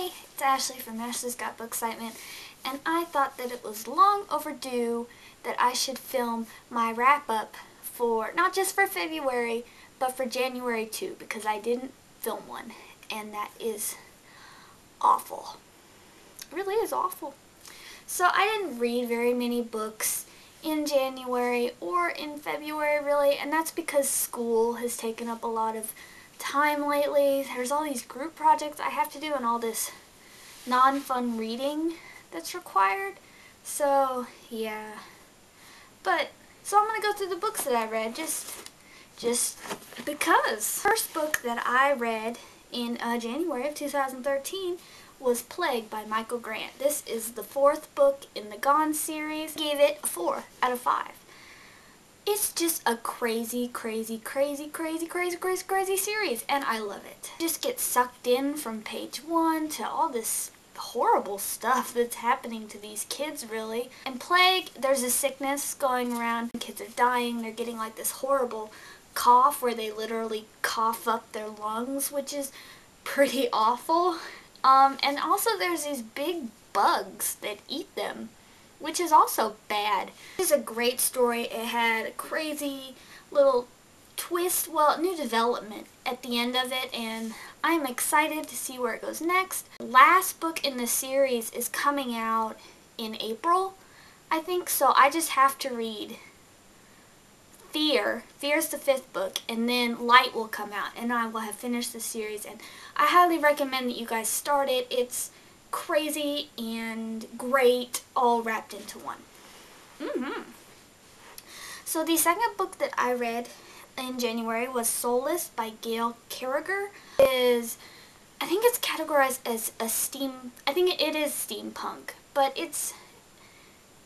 Hey, it's Ashley from Ashley's Got Book Excitement, and I thought that it was long overdue that I should film my wrap-up for, not just for February, but for January too, because I didn't film one, and that is awful. It really is awful. So I didn't read very many books in January or in February really, and that's because school has taken up a lot of time lately. There's all these group projects I have to do and all this non-fun reading that's required. So yeah, so I'm gonna go through the books that I read just because. First book that I read in January of 2013 was Plague by Michael Grant. This is the fourth book in the Gone series. I gave it a 4 out of 5. It's just a crazy series, and I love it. Just get sucked in from page 1 to all this horrible stuff that's happening to these kids, really. In Plague, there's a sickness going around. Kids are dying. They're getting like this horrible cough where they literally cough up their lungs, which is pretty awful. And also there's these big bugs that eat them, which is also bad. This is a great story. It had a crazy little twist, well, new development at the end of it, and I'm excited to see where it goes next. The last book in the series is coming out in April, I think, so I just have to read Fear. Fear's the 5th book, and then Light will come out, and I will have finished the series, and I highly recommend that you guys start it. It's crazy and great, all wrapped into one. So the second book that I read in January was Soulless by Gail Carriger. I think it's categorized as I think it is steampunk, but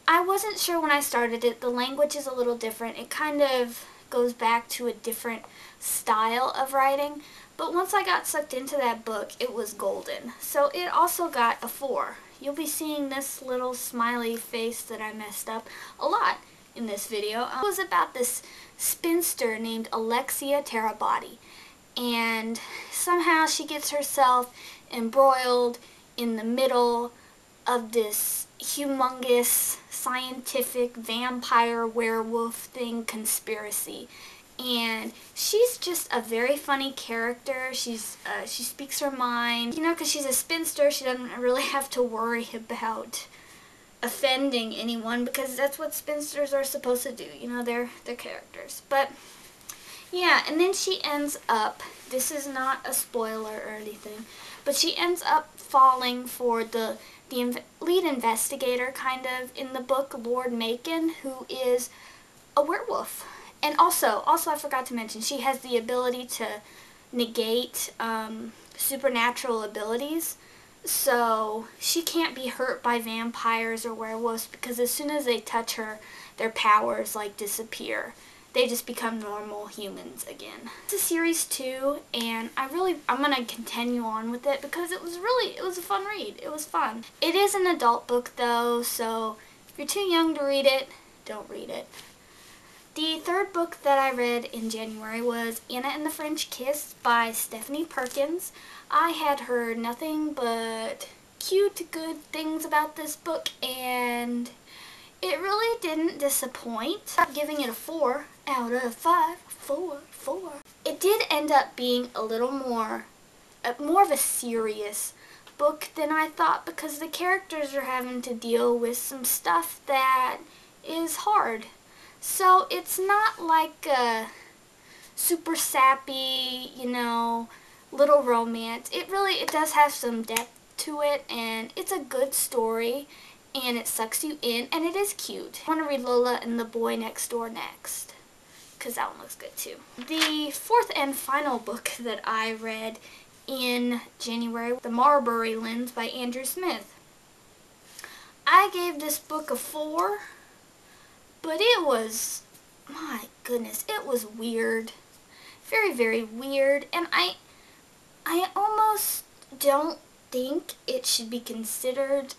I wasn't sure when I started it. The language is a little different. It kind of goes back to a different style of writing. But once I got sucked into that book, it was golden. So it also got a 4. You'll be seeing this little smiley face that I messed up a lot in this video. It was about this spinster named Alexia Terabody. And somehow she gets herself embroiled in the middle of this humongous scientific vampire werewolf thing conspiracy, and she's just a very funny character. She speaks her mind, you know, because she's a spinster. She doesn't really have to worry about offending anyone, because that's what spinsters are supposed to do, you know, they're characters. But yeah, and then she ends up, this is not a spoiler or anything, but she ends up falling for the lead investigator, kind of, in the book, Lord Macon, who is a werewolf. And also I forgot to mention, she has the ability to negate supernatural abilities. So she can't be hurt by vampires or werewolves, because as soon as they touch her, their powers like disappear. They just become normal humans again. It's a series 2, and I'm going to continue on with it because it was a fun read. It was fun. It is an adult book though, so if you're too young to read it, don't read it. The third book that I read in January was Anna and the French Kiss by Stephanie Perkins. I had heard nothing but cute, good things about this book, and it really didn't disappoint. I'm giving it a 4 out of 5. 4. It did end up being a little more of a serious book than I thought, because the characters are having to deal with some stuff that is hard. So it's not like a super sappy, you know, little romance. It does have some depth to it, and it's a good story, and it sucks you in, and it is cute. I want to read Lola and the Boy Next Door next, because that one looks good too. The fourth and final book that I read in January, The Marbury Lens by Andrew Smith. I gave this book a 4, but it was, my goodness, it was weird. Very weird, and I almost don't think it should be considered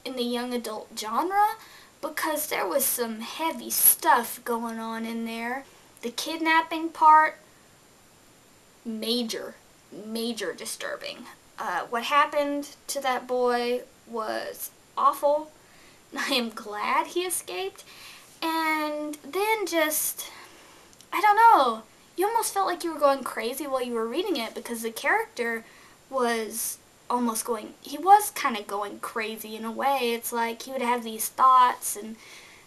in the young adult genre, because there was some heavy stuff going on in there. The kidnapping part, major disturbing. What happened to that boy was awful. I am glad he escaped. And then just, I don't know, you almost felt like you were going crazy while you were reading it because the character was he was kind of going crazy in a way. It's like he would have these thoughts and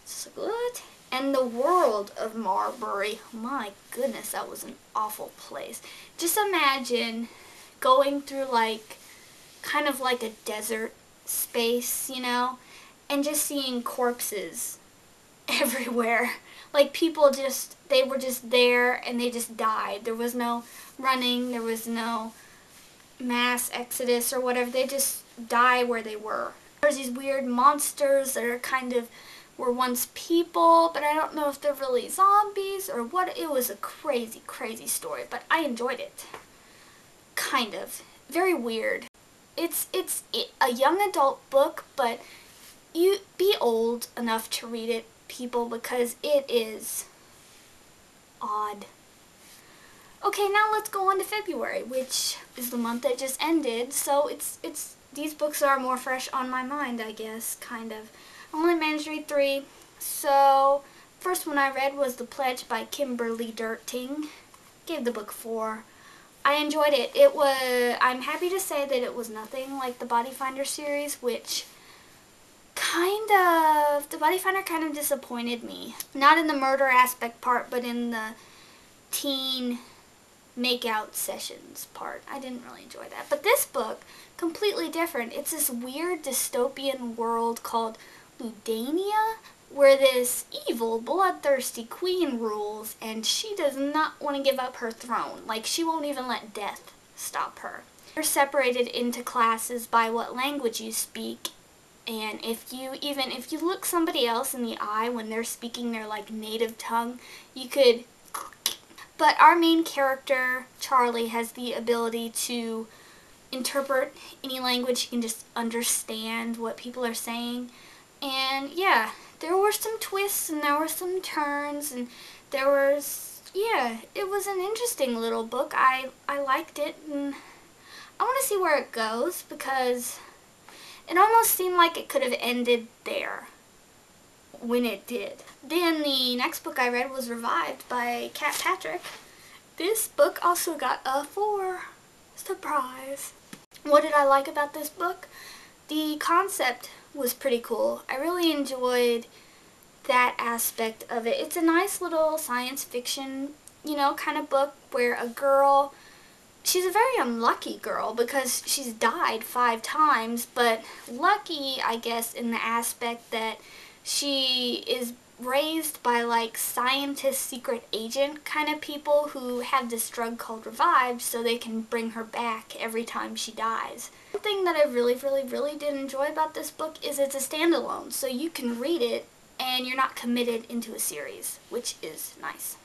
it's like, what? And the world of Marbury, my goodness, that was an awful place. Just imagine going through like, kind of like a desert space, you know, and just seeing corpses everywhere. Like people they were just there and they just died. There was no running, there was no mass exodus or whatever. They just die where they were. There's these weird monsters that are were once people, but I don't know if they're really zombies or what. It was a crazy, crazy story, but I enjoyed it. Kind of. Very weird. It's a young adult book, but you be old enough to read it, people, because it is odd. Okay, now let's go on to February, which is the month that just ended, so these books are more fresh on my mind, I guess, kind of. I only managed to read 3, so first one I read was The Pledge by Kimberly Derting. Gave the book 4. I enjoyed it. I'm happy to say that it was nothing like the Body Finder series, which the Body Finder kind of disappointed me. Not in the murder aspect part, but in the teen makeout sessions part. I didn't really enjoy that. But this book, completely different. It's this weird dystopian world called Ludania, where this evil, bloodthirsty queen rules, and she does not want to give up her throne. Like, she won't even let death stop her. You're separated into classes by what language you speak, and if you look somebody else in the eye when they're speaking their, like, native tongue, you could... But our main character, Charlie, has the ability to interpret any language. He can just understand what people are saying. And yeah, there were some twists and there were some turns and it was an interesting little book. I liked it and I want to see where it goes because it almost seemed like it could have ended there when it did. Then the next book I read was Revived by Kat Patrick. This book also got a 4. Surprise. What did I like about this book? The concept was pretty cool. I really enjoyed that aspect of it. It's a nice little science fiction, kind of book where a girl, she's a very unlucky girl because she's died 5 times, but lucky, I guess, in the aspect that she is raised by like scientist, secret agent kind of people who have this drug called Revived so they can bring her back every time she dies. One thing that I really, really, really did enjoy about this book is it's a standalone, so you can read it and you're not committed into a series, which is nice.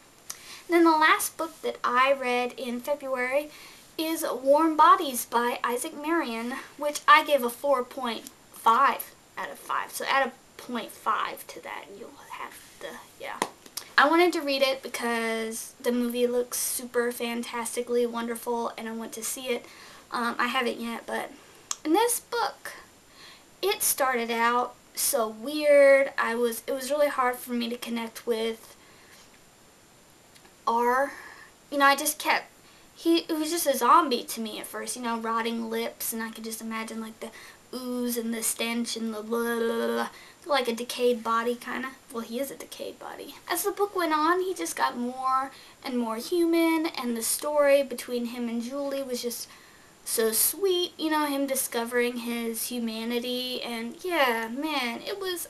And then the last book that I read in February is Warm Bodies by Isaac Marion, which I gave a 4.5 out of 5. So add a 0.5 to that and you'll have I wanted to read it because the movie looks super fantastically wonderful and I want to see it. I haven't yet, but in this book, it started out so weird. It was really hard for me to connect with R. I just kept, it was just a zombie to me at first, rotting lips, and I could just imagine like the ooze and the stench and the blah, blah, blah, like a decayed body kind of. Well, he is a decayed body. As the book went on, he just got more and more human, and the story between him and Julie was just so sweet, him discovering his humanity, and yeah, man,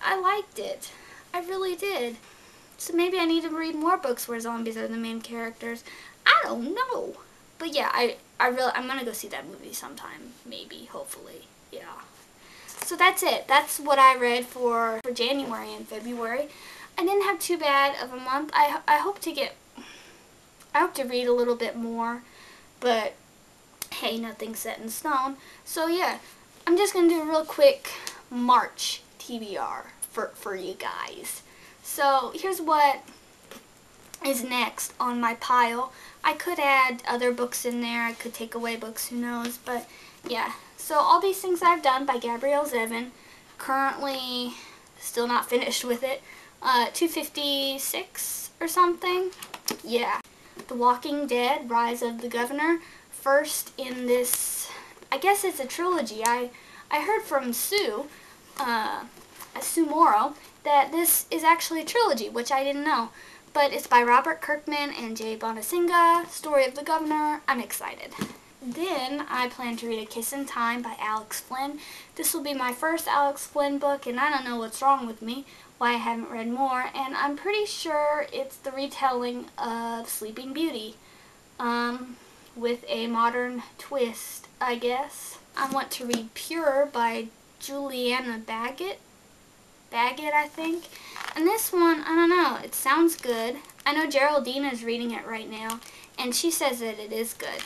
I liked it. I really did. So maybe I need to read more books where zombies are the main characters. I don't know. But yeah, I'm gonna go see that movie sometime, maybe, hopefully, yeah. So that's it. That's what I read for January and February. I didn't have too bad of a month. I hope to read a little bit more, but hey, nothing's set in stone. So yeah, I'm just going to do a real quick March TBR for you guys. So here's what is next on my pile. I could add other books in there. I could take away books, who knows. But yeah. So all these things I've done by Gabrielle Zevin. Currently still not finished with it. 256 or something. Yeah. The Walking Dead, Rise of the Governor. First in this, I guess it's a trilogy. I heard from Suemoro, that this is actually a trilogy, which I didn't know. But it's by Robert Kirkman and Jay Bonasinga. Story of the Governor. I'm excited. Then I plan to read A Kiss in Time by Alex Flynn. This will be my first Alex Flynn book, and I don't know what's wrong with me, why I haven't read more, and I'm pretty sure it's the retelling of Sleeping Beauty, with a modern twist, I guess. I want to read Pure by Juliana Baggett, I think. And this one, I don't know, it sounds good. I know Geraldine is reading it right now, and she says that it is good.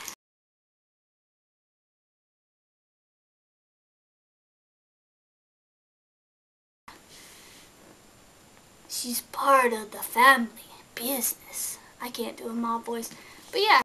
She's part of the family business. I can't do a mob voice. But yeah.